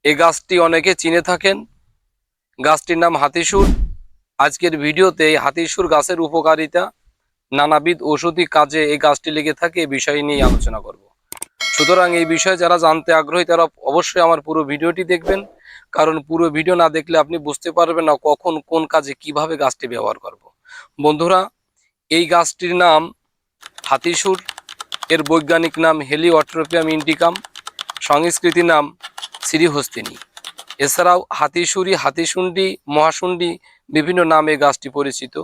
এই গাছটি অনেকে চিনে থাকেন। গাছটির নাম হাতিসুর। আজকের ভিডিওতে হাতিসুর গাছের উপকারিতা, নানাবিধ ঔষধি কাজে এই গাছটি লেগে থাকে এই বিষয় নিয়ে আলোচনা করব। সুতরাং এই বিষয়ে যারা জানতে আগ্রহী তারা অবশ্যই আমার পুরো ভিডিওটি দেখবেন, কারণ পুরো ভিডিও না দেখলে আপনি বুঝতে পারবেন না কখন কোন কাজে কিভাবে গাছটি ব্যবহার করব। বন্ধুরা, এই গাছটির নাম হাতিসুর। এর বৈজ্ঞানিক নাম হেলিওট্রোপিয়াম ইন্ডিকাম, সংস্কৃতি নাম শ্রীহস্তিনী। এছাড়াও হাতিসুরি, হাতিশুন্ডি, মহাশুন্ডি বিভিন্ন নামে গাছটি পরিচিত।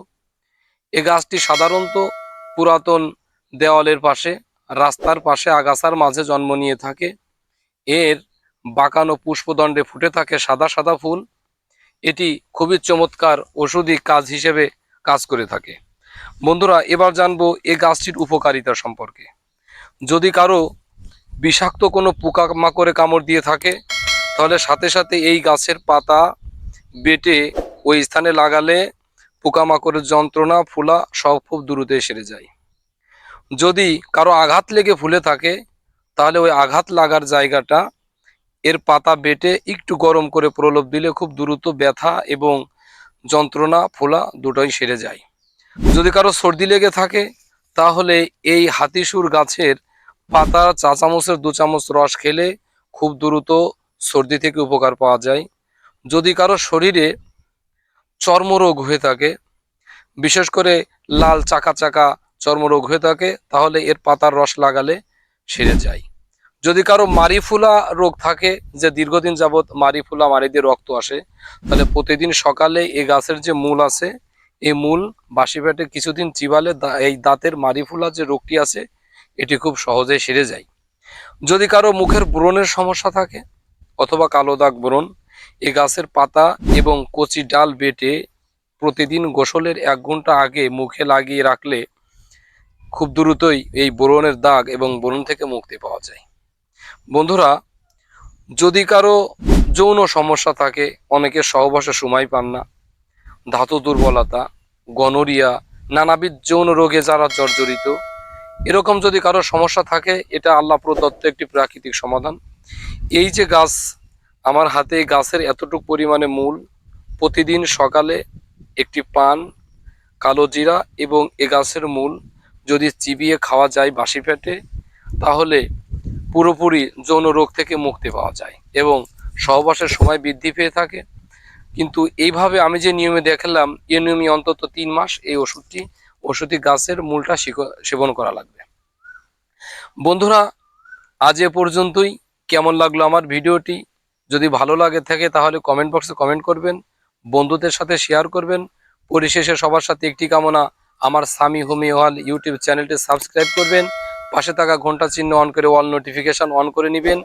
এ গাছটি সাধারণত পুরাতন দেওয়ালের পাশে, রাস্তার পাশে আগাছার মাঝে জন্ম নিয়ে থাকে। এর বাঁকানো পুষ্পদণ্ডে ফুটে থাকে সাদা সাদা ফুল। এটি খুবই চমৎকার ঔষধি কাজ হিসেবে কাজ করে থাকে। বন্ধুরা, এবার জানবো এ গাছটির উপকারিতা সম্পর্কে। যদি কারো বিষাক্ত কোনো পোকামাকড়ে কামড় দিয়ে থাকে, তাহলে সাথে সাথে এই গাছের পাতা বেটে ওই স্থানে লাগালে পোকামাকড়ের যন্ত্রণা, ফোলা সব খুব দ্রুত সেরে যায়। যদি কারো আঘাত লেগে ফুলে থাকে, তাহলে ওই আঘাত লাগার জায়গাটা এর পাতা বেটে একটু গরম করে প্রলেপ দিলে খুব দ্রুত ব্যথা এবং যন্ত্রণা, ফোলা দুটোই সেরে যায়। যদি কারো সর্দি লেগে থাকে, তাহলে এই হাতিসুর গাছের পাতা 4 চামচের 2 চামচ রস খেলে খুব দ্রুত সর্দি থেকে উপকার পাওয়া যায়। যদি কারো শরীরে চর্মরোগ হয়ে থাকে, বিশেষ করে লাল চাকা চাকা চর্মরোগ হয়ে থাকে, তাহলে এর পাতার রস লাগালে সেরে যায়। যদি কারো মারি ফুলা রোগ থাকে, যে দীর্ঘদিন যাবৎ মারি ফুলা, মারি দিয়ে রক্ত আসে, তাহলে প্রতিদিন সকালে এই গাছের যে মূল আছে, এই মূল বাসি পেটে কিছুদিন চিবালে এই দাঁতের মারি ফুলা যে রোগটি আছে এটি খুব সহজেই সেরে যায়। যদি কারো মুখের ব্রণের সমস্যা থাকে অথবা কালো দাগ ব্রণ, এই গাছের পাতা এবং কচি ডাল বেটে প্রতিদিন গোসলের 1 ঘন্টা আগে মুখে লাগিয়ে রাখলে খুব দ্রুতই এই ব্রণের দাগ এবং ব্রণ থেকে মুক্তি পাওয়া যায়। বন্ধুরা, যদি কারো যৌন সমস্যা থাকে, অনেকে সহবাসে সময় পান না, ধাতু দুর্বলতা, গনোরিয়া, নানাবিধ যৌন রোগে যারা জর্জরিত, এরকম যদি কারো সমস্যা থাকে, এটা আল্লাহ প্রদত্ত একটি প্রাকৃতিক সমাধান। এই যে গাছ আমার হাতে, এই গাছের এতটুকু পরিমাণে মূল, প্রতিদিন সকালে একটি পান, কালো জিরা এবং এ গাছের মূল যদি চিবিয়ে খাওয়া যায় বাসি পেটে, তাহলে পুরোপুরি যৌন রোগ থেকে মুক্তি পাওয়া যায় এবং সহবাসের সময় বৃদ্ধি পেয়ে থাকে। কিন্তু এইভাবে আমি যে নিয়মে দেখালাম, এ নিয়মে অন্তত 3 মাস এই ওষুধি গাছের মূলটা সেবন করা লাগবে। বন্ধুরা, আজ এ পর্যন্তই। কেমন লাগলো আমার ভিডিওটি? যদি ভালো লাগে থাকে তাহলে কমেন্ট বক্সে কমেন্ট করবেন, বন্ধুদের সাথে শেয়ার করবেন। পরিশেষে সবার সাথে একটি কামনা, আমার সামি হোমিও হল ইউটিউব চ্যানেলটি সাবস্ক্রাইব করবেন, পাশে থাকা ঘন্টা চিহ্ন অন করে অল নোটিফিকেশন অন করে নেবেন,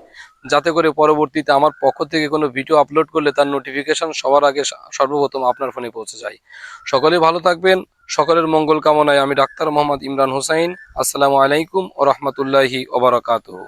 যাতে করে পরবর্তীতে আমার পক্ষ থেকে কোনো ভিডিও আপলোড করলে তার নোটিফিকেশন সবার আগে সর্বপ্রথম আপনার ফোনে পৌঁছে যায়। সকলে ভালো থাকবেন। সকলের মঙ্গল কামনায় আমি ডাক্তার মোহাম্মদ ইমরান হোসাইন। আসসালামু আলাইকুম ওয়া রাহমাতুল্লাহি ওয়া বারাকাতুহু।